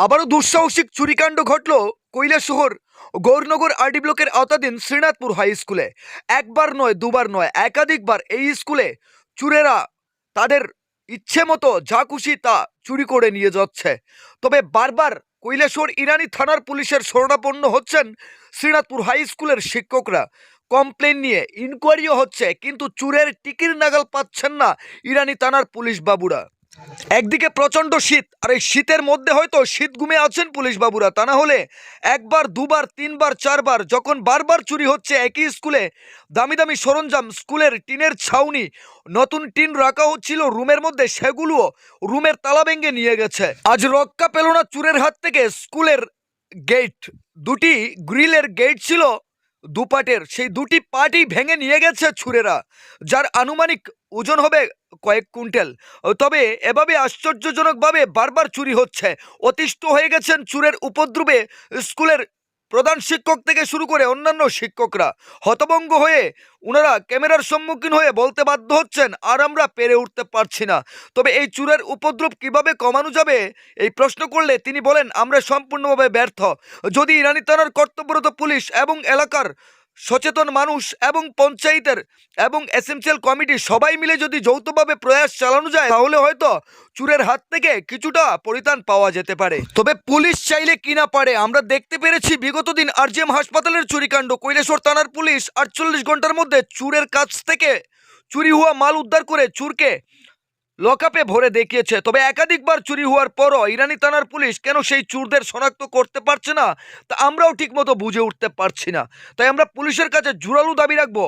আবারও দুঃসাহসিক চুরিকাণ্ড ঘটল কৈলাসহর গৌরনগর আরডি ব্লকের আওতাধীন শ্রীনাথপুর হাই স্কুলে। একবার নয়, দুবার নয়, একাধিকবার এই স্কুলে চোরেরা তাদের ইচ্ছে মতো যা খুশি তা চুরি করে নিয়ে যাচ্ছে। তবে বারবার কৈলাসহর ইরানি থানার পুলিশের শরণাপন্ন হচ্ছেন শ্রীনাথপুর হাই স্কুলের শিক্ষকরা। কমপ্লেন নিয়ে ইনকোয়ারিও হচ্ছে, কিন্তু চুরের টিকির নাগাল পাচ্ছেন না ইরানি থানার পুলিশ বাবুরা। একদিকে প্রচন্ড শীত, আর এই শীতের মধ্যে হয়তো শীত ঘুমে আছেন পুলিশ বাবুরা। তা না হলে একবার, দুবার, তিনবার, চারবার যখন বারবার চুরি হচ্ছে একই স্কুলে, দামি দামি সরঞ্জাম, স্কুলের টিনের ছাউনি, নতুন টিন রাখা হচ্ছিল রুমের মধ্যে, সেগুলোও রুমের তালা ভেঙে নিয়ে গেছে। আজ রক্ষা পেল না চুরের হাত থেকে স্কুলের গেট। দুটি গ্রিলের গেট ছিল দুপাটের, সেই দুটি পাটই ভেঙে নিয়ে গেছে চুরেরা, যার আনুমানিক ওজন হবে কয়েক কুইন্টাল। তবে এভাবে আশ্চর্যজনকভাবে বারবার চুরি হচ্ছে। অতিষ্ঠ হয়ে গেছেন চুরের উপদ্রবে স্কুলের প্রধান শিক্ষক থেকে শুরু করে অন্যান্য শিক্ষকরা। হতভম্ব হয়ে ওনারা ক্যামেরার সম্মুখীন হয়ে বলতে বাধ্য হচ্ছেন, আর আমরা পেরে উঠতে পারছি না। তবে এই চুরের উপদ্রব কিভাবে কমানো যাবে এই প্রশ্ন করলে তিনি বলেন, আমরা সম্পূর্ণভাবে ব্যর্থ। যদি ইরানি থানার কর্তব্যরত পুলিশ এবং এলাকার সচেতন মানুষ এবং পঞ্চায়েতের এবং এসএমসিএল কমিটি সবাই মিলে যদি যৌথভাবে প্রয়াস চালানো যায়, তাহলে হয়তো চুরের হাত থেকে কিছুটা পরিত্রাণ পাওয়া যেতে পারে। তবে পুলিশ চাইলে কি না পারে আমরা দেখতে পেরেছি বিগত দিন আরজিএম হাসপাতালের চুরিকাণ্ড। কৈলাসহর থানার পুলিশ 48 ঘন্টার মধ্যে চুরের কাছ থেকে চুরি হওয়া মাল উদ্ধার করে চুরকে লকআপে ভরে দেখিয়েছে। তবে একাধিকবার চুরি হওয়ার পরও ইরানি থানার পুলিশ কেন সেই চোরদের শনাক্ত করতে পারছে না, তা আমরাও ঠিকমতো বুঝে উঠতে পারছি না। তাই আমরা পুলিশের কাছে জোরালো দাবি রাখবো,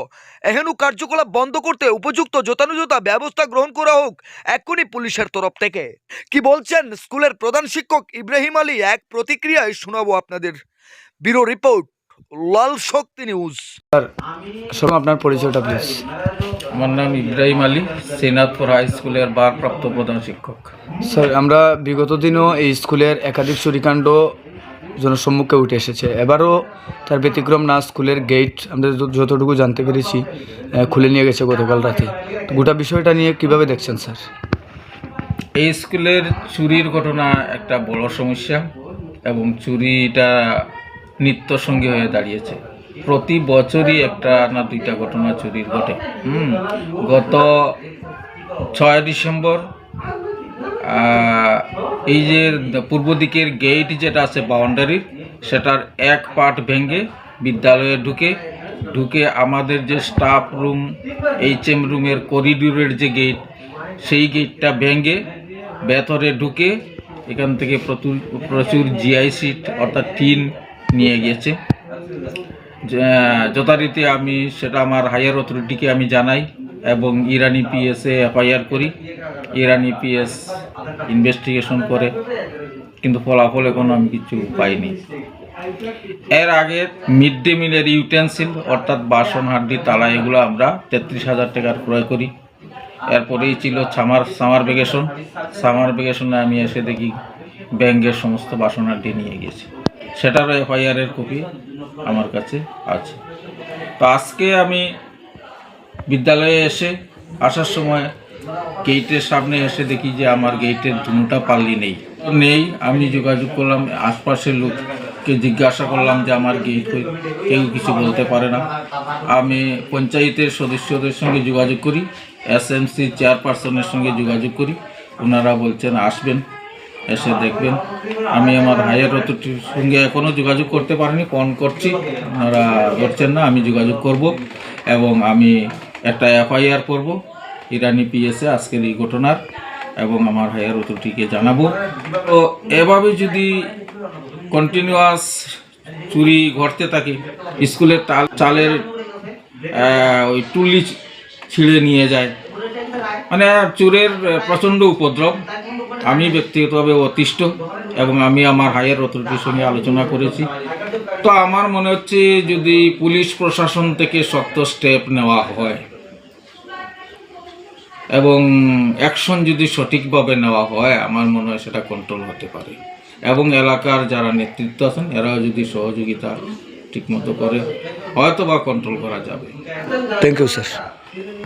এহেন কার্যকলাপ বন্ধ করতে উপযুক্ত যথাযথ ব্যবস্থা গ্রহণ করা হোক এক্ষুনি পুলিশের তরফ থেকে। কি বলছেন স্কুলের প্রধান শিক্ষক ইব্রাহিম আলী, এক প্রতিক্রিয়ায় শোনাবো আপনাদের। ব্যুরো রিপোর্ট, লাল শক্তি নিউজ। স্যার আপনার পরিচয়টা প্লিজ। আমার নাম ইব্রাহিম আলী, শ্রীনাথপুর হাই স্কুলের ভারপ্রাপ্ত প্রধান শিক্ষক। স্যার আমরা বিগত দিনও এই স্কুলের একাধিক চুরিকাণ্ড জনসম্মুখে উঠে এসেছে। এবারও তার ব্যতিক্রম না, স্কুলের গেট আমরা যতটুকু জানতে পেরেছি খুলে নিয়ে গেছে গতকাল রাতে। তো গোটা বিষয়টা নিয়ে কিভাবে দেখছেন স্যার? এই স্কুলের চুরির ঘটনা একটা বড় সমস্যা এবং চুরিটা নিত্যসঙ্গী হয়ে দাঁড়িয়েছে। প্রতি বছরই একটা না দুইটা ঘটনা চুরির ঘটে। গত 6 ডিসেম্বর এই যে পূর্ব দিকের গেট যেটা আছে বাউন্ডারির, সেটার এক পার্ট ভেঙে বিদ্যালয়ে ঢুকে আমাদের যে স্টাফ রুম, এইচএম রুমের করিডোরের যে গেট, সেই গেটটা ভেঙে ভেতরে ঢুকে এখান থেকে প্রচুর জিআই সিট অর্থাৎ টিন নিয়ে গিয়েছে। যথারীতি আমি সেটা আমার হায়ার অথরিটিকে আমি জানাই এবং ইরানি পিএসে এফআইআর করি। ইরানি পিএস ইনভেস্টিগেশন করে, কিন্তু ফলাফল এখনও আমি কিছু পাইনি। এর আগে মিড ডে মিলের ইউটেন্সিল অর্থাৎ বাসন, হাড্ডি, তালা, এগুলো আমরা 33,000 টাকার ক্রয় করি। এরপরেই ছিল সামার ভ্যাকেশনে আমি এসে দেখি ব্যাংকের সমস্ত বাসন হাড্ডি নিয়ে গেছি। সেটারও এফআইআরের কপি আমার কাছে আছে। তো আজকে আমি বিদ্যালয়ে আসার সময় গেটের সামনে এসে দেখি যে আমার গেটের দুটা পাল্লি নেই। আমি যোগাযোগ করলাম, আশপাশের লোককে জিজ্ঞাসা করলাম যে আমার গেট, কেউ কিছু বলতে পারে না। আমি পঞ্চায়েতের সদস্যদের সঙ্গে যোগাযোগ করি, এসএমসি চেয়ারপারসনের সঙ্গে যোগাযোগ করি, ওনারা বলছেন আসবেন, এসে দেখবেন। আমি আমার হায়ার অথরিটির সঙ্গে এখনও যোগাযোগ করতে পারিনি, ফোন করছি, ওনারা ধরছেন না। আমি যোগাযোগ করব এবং আমি একটা এফআইআর করব ইরানি পিএসে আজকের এই ঘটনার, এবং আমার হায়ার অথরিটিকে জানাবো। তো এভাবে যদি কন্টিনিউয়াস চুরি ঘটতে থাকে, স্কুলের চালের ওই টুলি ছিঁড়ে নিয়ে যায়, মানে চোরের প্রচণ্ড উপদ্রব। আমি ব্যক্তিগতভাবে অতিষ্ঠ এবং আমি আমার হায়ার অথরিটির সঙ্গে আলোচনা করেছি। তো আমার মনে হচ্ছে যদি পুলিশ প্রশাসন থেকে শক্ত স্টেপ নেওয়া হয় এবং অ্যাকশন যদি সঠিকভাবে নেওয়া হয়, আমার মনে হয় সেটা কন্ট্রোল হতে পারে। এবং এলাকার যারা নেতৃত্ব আছেন এরাও যদি সহযোগিতা ঠিকমতো করে, হয়তো বা কন্ট্রোল করা যাবে। Thank you sir.